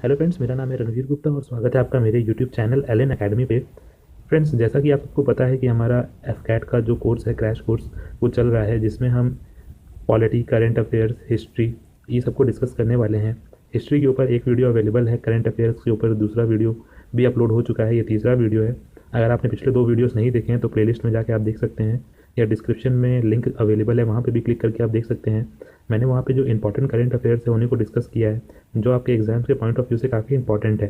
Hello friends, मेरा नाम है रणवीर गुप्ता और स्वागत है आपका मेरे यूट्यूब चैनल एलन अकेडमी पे। फ्रेंड्स, जैसा कि आप सबको पता है कि हमारा एफकैट का जो कोर्स है, क्रैश कोर्स, वो चल रहा है, जिसमें हम पॉलिटी, करंट अफेयर्स, हिस्ट्री, ये सबको डिस्कस करने वाले हैं। हिस्ट्री के ऊपर एक वीडियो अवेलेबल है, करंट अफेयर्स के ऊपर दूसरा वीडियो भी अपलोड हो चुका है, ये तीसरा वीडियो है। अगर आपने पिछले 2 वीडियोस नहीं देखे हैं तो प्लेलिस्ट में जाके आप देख सकते हैं, या डिस्क्रिप्शन में लिंक अवेलेबल है, वहाँ पे भी क्लिक करके आप देख सकते हैं। मैंने वहाँ पे जो इंपॉर्टेंट करंट अफेयर्स है उन्हीं को डिस्कस किया है, जो आपके एग्जाम्स के पॉइंट ऑफ व्यू से काफ़ी इंपॉर्टेंट है।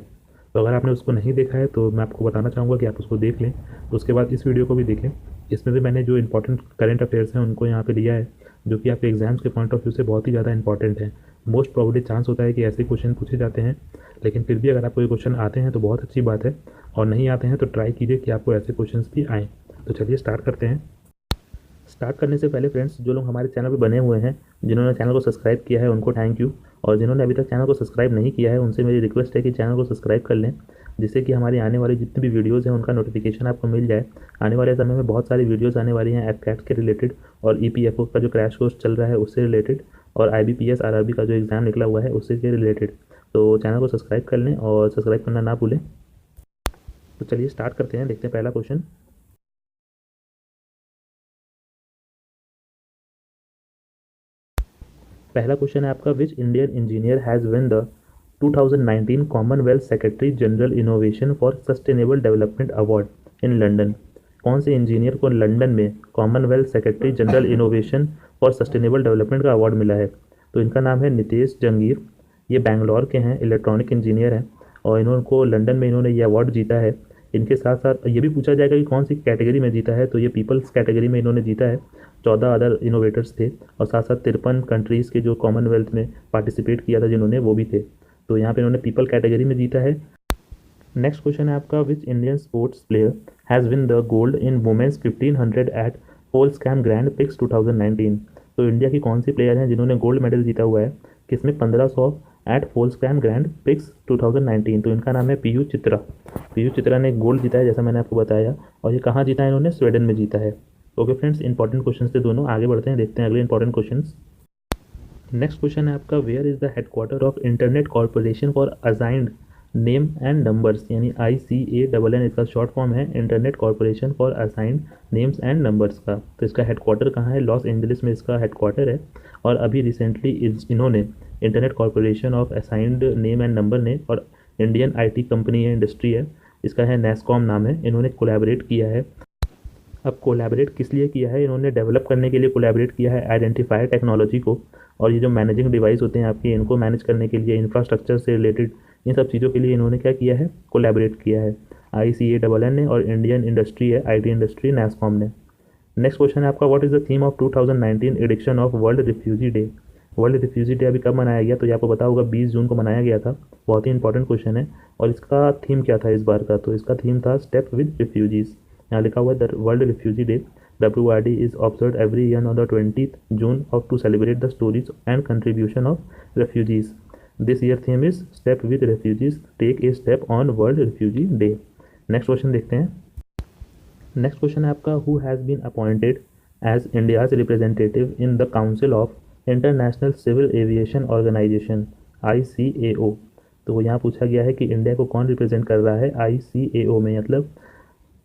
तो अगर आपने उसको नहीं देखा है तो मैं आपको बताना चाहूँगा कि आप उसको देख लें, तो उसके बाद इस वीडियो को भी देखें। इसमें भी मैंने जो इंपॉर्टेंट करंट अफेयर्स हैं उनको यहाँ पे लिया है, जो कि आपके एग्जाम्स के पॉइंट ऑफ व्यू से बहुत ही ज़्यादा इंपॉर्टेंट है। मोस्ट प्रोबेबली चांस होता है कि ऐसे क्वेश्चन पूछे जाते हैं, लेकिन फिर भी अगर आपको ये क्वेश्चन आते हैं तो बहुत अच्छी बात है, और नहीं आते हैं तो ट्राई कीजिए कि आपको ऐसे क्वेश्चन भी आएँ। तो चलिए स्टार्ट करते हैं। स्टार्ट करने से पहले फ्रेंड्स, जो लोग हमारे चैनल पे बने हुए हैं, जिन्होंने चैनल को सब्सक्राइब किया है, उनको थैंक यू। और जिन्होंने अभी तक चैनल को सब्सक्राइब नहीं किया है, उनसे मेरी रिक्वेस्ट है कि चैनल को सब्सक्राइब कर लें, जिससे कि हमारी आने वाली जितनी भी वीडियोज़ हैं उनका नोटिफिकेशन आपको मिल जाए। आने वाले समय में बहुत सारी वीडियोज़ आने वाली हैं एफकैट के रिलेटेड, और EPFO का जो क्रैश कोर्स चल रहा है उससे रिलेटेड, और IBPS RRB का जो एग्ज़ाम निकला हुआ है उससे के रिलेटेड। तो चैनल को सब्सक्राइब कर लें और सब्सक्राइब करना ना भूलें। तो चलिए स्टार्ट करते हैं, देखते हैं पहला क्वेश्चन। पहला क्वेश्चन है आपका, which Indian engineer has win the 2019 Commonwealth secretary general innovation for sustainable development award in London. कौन से इंजीनियर को लंदन में Commonwealth secretary general innovation for sustainable development का अवार्ड मिला है? तो इनका नाम है नितेश जंगीर। ये बैंगलोर के हैं, इलेक्ट्रॉनिक इंजीनियर हैं, और इन्होंने लंदन में इन्होंने ये अवार्ड जीता है। इनके साथ साथ ये भी पूछा जाएगा कि कौन सी कैटेगरी में जीता है, तो ये पीपल्स कैटेगरी में इन्होंने जीता है। 14 अदर इनोवेटर्स थे, और साथ साथ 53 कंट्रीज़ के जो कॉमनवेल्थ में पार्टिसिपेट किया था जिन्होंने, वो भी थे। तो यहाँ पे इन्होंने पीपल कैटेगरी में जीता है। नेक्स्ट क्वेश्चन है आपका, which Indian sports player has win the gold in women's 1500 at पोल्सकैम ग्रैंड पिक्स 2019। तो इंडिया की कौन सी प्लेयर हैं जिन्होंने गोल्ड मेडल जीता हुआ है, किसमें, 1500 एट पोल्सकैम ग्रैंड पिक्स 2019? तो इनका नाम है पीयू चित्रा। पीयू चित्रा ने गोल्ड जीता है, जैसा मैंने आपको बताया, और ये कहाँ जीता है इन्होंने? स्वीडन में जीता है। ओके फ्रेंड्स, इंपॉर्टेंट क्वेश्चन थे दोनों। आगे बढ़ते हैं, देखते हैं अगले इंपॉर्टेंट क्वेश्चन। नेक्स्ट क्वेश्चन है आपका, where is the headquarter of internet corporation for assigned name and numbers, यानी ICANN इसका शॉर्ट फॉर्म है, internet corporation for assigned names and numbers का। तो इसका हेडक्वार्टर कहाँ है? लॉस एंजलिस में इसका हेडक्वार्टर है। और अभी रिसेंटली इन्होंने internet corporation of assigned name and number ने, और इंडियन IT कंपनी है, इंडस्ट्री है, इसका है NASSCOM नाम है, इन्होंने कोलैबोरेट किया है। अब कोलैबोरेट किस लिए किया है? इन्होंने डेवलप करने के लिए कोलैबोरेट किया है आइडेंटिफायर टेक्नोलॉजी को, और ये जो मैनेजिंग डिवाइस होते हैं आपके, इनको मैनेज करने के लिए, इंफ्रास्ट्रक्चर से रिलेटेड इन सब चीज़ों के लिए इन्होंने क्या किया है? कोलैबोरेट किया है ICANN ने, और इंडियन इंडस्ट्री है, IT इंडस्ट्री, NASSCOM ने। नेक्स्ट क्वेश्चन है आपका, what is the theme of 2019 edition of world refugee day? World refugee day अभी कब मनाया गया? तो ये आपको पता होगा, 20 जून को मनाया गया था। बहुत ही इंपॉर्टेंट क्वेश्चन है। और इसका थीम क्या था इस बार का? तो इसका थीम था स्टेप विद रिफ्यूजीज़। यहाँ लिखा हुआ है, the world refugee day WRD is observe every year on the 20th June of to celebrate the stories and contribution of refugees. This year theme is step with refugees, take a step on world refugee day. Next question देखते हैं। Next question है आपका, who has been appointed as India's representative in the council of international civil aviation organisation ICAO। तो यहाँ पूछा गया है कि इंडिया को कौन रिप्रेजेंट कर रहा है ICAO में, मतलब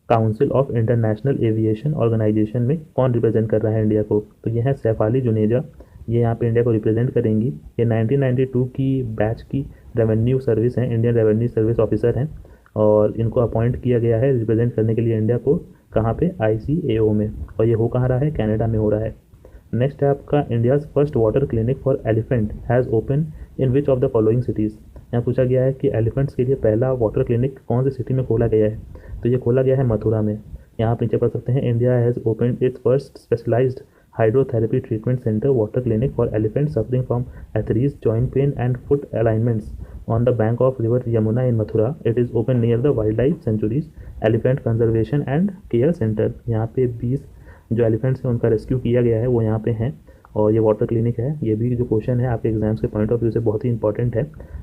council of international aviation organisation में कौन रिप्रेजेंट कर रहा है इंडिया को? तो ये है शेफाली जुनेजा, ये यहाँ पे इंडिया को रिप्रेजेंट करेंगी। ये 1992 की बैच की रेवेन्यू सर्विस हैं, इंडियन रेवेन्यू सर्विस ऑफिसर हैं, और इनको अपॉइंट किया गया है रिप्रेजेंट करने के लिए इंडिया को, कहाँ पे? ICAO में। और ये हो कहाँ रहा है? कनाडा में हो रहा है। नेक्स्ट है आपका, India's first water clinic for elephant has open in which of the following cities. यहाँ पूछा गया है कि एलिफेंट्स के लिए पहला वाटर क्लिनिक कौन सी सिटी में खोला गया है? तो ये खोला गया है मथुरा में। यहाँ आप नीचे पढ़ सकते हैं, India has open its first specialised hydrotherapy treatment centre water clinic for elephant suffering from arthritis joint pain and foot alignments on the bank of river Yamuna in Mathura. It is open near the wildlife sanctuaries elephant conservation and care centre. यहाँ पे 20 जो elephants हैं उनका rescue किया गया है, वो यहाँ पे हैं, और ये वाटर क्लिनिक है। ये भी जो क्वेश्चन है आपके एग्जाम्स के पॉइंट ऑफ व्यू से बहुत ही इंपॉर्टेंट है।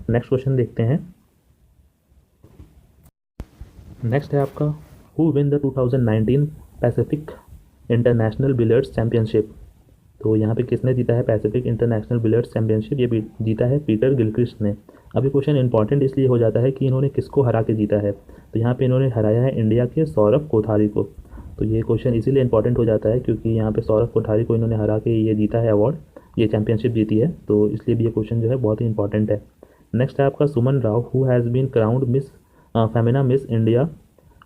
नेक्स्ट क्वेश्चन देखते हैं। नेक्स्ट है आपका, who win the 2019 Pacific international billiards championship. तो यहाँ पे किसने जीता है पैसिफिक इंटरनेशनल बिलियर्ड्स चैम्पियनशिप? ये जीता है पीटर गिलक्रिस्ट ने। अब ये क्वेश्चन इंपॉर्टेंट इसलिए हो जाता है कि इन्होंने किसको हरा के जीता है। तो यहाँ पे इन्होंने हराया है इंडिया के सौरभ कोठारी को। तो ये क्वेश्चन इसीलिए इंपॉर्टेंट हो जाता है क्योंकि यहाँ पे सौरभ कोठारी को इन्होंने हरा के ये जीता है अवार्ड, ये चैंपियनशिप जीती है, तो इसलिए भी ये क्वेश्चन जो है बहुत ही इंपॉर्टेंट है। नेक्स्ट है आपका Suman Rao, who has been crowned Miss Femina Miss India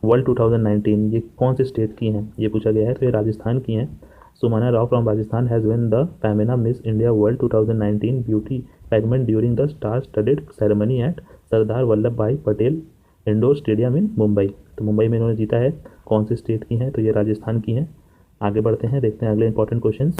World 2019, ये कौन से स्टेट की हैं, ये पूछा गया है। तो ये राजस्थान की हैं। Sumana Rao from Rajasthan has win the Femina Miss India World 2019 beauty segment during the star studded ceremony at Sardar Vallabh Bhai Patel indoor stadium in Mumbai. तो मुंबई में इन्होंने जीता है। कौन से स्टेट की हैं, तो ये राजस्थान की हैं। आगे बढ़ते हैं, देखते हैं अगले इंपॉर्टेंट क्वेश्चंस।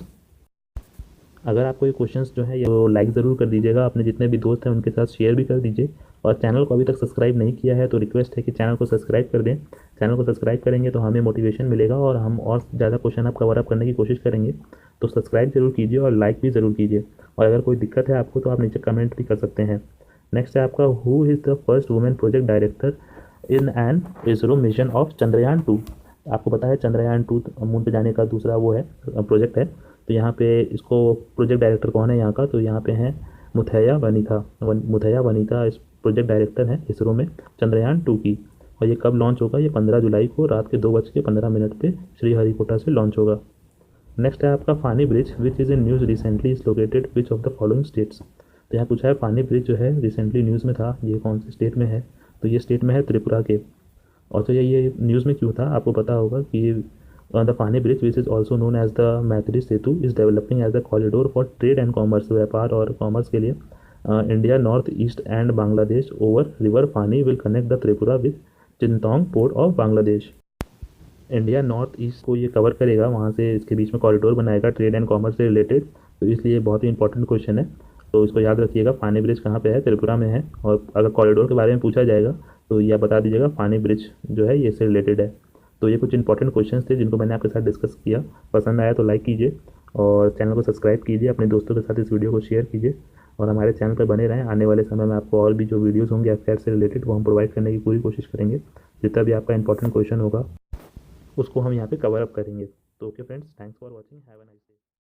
अगर आपको ये क्वेश्चंस जो है ये लाइक ज़रूर कर दीजिएगा, अपने जितने भी दोस्त हैं उनके साथ शेयर भी कर दीजिए, और चैनल को अभी तक सब्सक्राइब नहीं किया है तो रिक्वेस्ट है कि चैनल को सब्सक्राइब कर दें। चैनल को सब्सक्राइब करेंगे तो हमें मोटिवेशन मिलेगा और हम और ज़्यादा क्वेश्चन आप कवर अप करने की कोशिश करेंगे। तो सब्सक्राइब जरूर कीजिए और लाइक भी ज़रूर कीजिए, और अगर कोई दिक्कत है आपको तो आप नीचे कमेंट भी कर सकते हैं। नेक्स्ट है आपका, who is the first women project director in an ISRO mission of Chandrayaan 2। आपको पता है चंद्रयान 2 मून पे जाने का दूसरा वो है प्रोजेक्ट है। तो यहाँ पे इसको प्रोजेक्ट डायरेक्टर कौन है यहाँ का, तो यहाँ पे हैं मुथैया वनीता इस प्रोजेक्ट डायरेक्टर हैं इसरो में चंद्रयान 2 की। और ये कब लॉन्च होगा, ये 15 जुलाई को रात के 2:15 पे श्रीहरिकोटा से लॉन्च होगा। नेक्स्ट है आपका, Fani bridge which is in news recently is located which of the following states. तो यहाँ पूछा है फानी ब्रिज जो है रिसेंटली न्यूज़ में था, ये कौन से स्टेट में है, तो ये स्टेट में है त्रिपुरा के। और तो ये न्यूज़ में क्यों था, आपको पता होगा कि the Feni bridge which is also known as the Maitri Setu is developing as the corridor for trade and commerce, व्यापार और कॉमर्स के लिए। India north east and Bangladesh over river Feni will connect the Tripura with Chittagong port of Bangladesh. India north east को ये cover करेगा, वहाँ से इसके बीच में कॉरिडोर बनाएगा ट्रेड एंड कॉमर्स से रिलेटेड। तो इसलिए बहुत ही इंपॉर्टेंट क्वेश्चन है, तो इसको याद रखिएगा। फानी ब्रिज कहाँ पे है, त्रिपुरा में है। और अगर कॉरिडोर के बारे में पूछा जाएगा तो यह बता दीजिएगा फानी ब्रिज जो है ये इससे रिलेटेड है। तो ये कुछ इंपॉर्टेंट क्वेश्चंस थे जिनको मैंने आपके साथ डिस्कस किया। पसंद आया तो लाइक कीजिए और चैनल को सब्सक्राइब कीजिए, अपने दोस्तों के साथ इस वीडियो को शेयर कीजिए और हमारे चैनल पर बने रहें। आने वाले समय में आपको और भी जो वीडियोज़ होंगे एफकैट से रिलेटेड वो हम प्रोवाइड करने की पूरी कोशिश करेंगे। जितना भी आपका इंपॉर्टेंट क्वेश्चन होगा उसको हम यहाँ पे कवर अप करेंगे। तो okay friends, thanks for watching, have a nice day.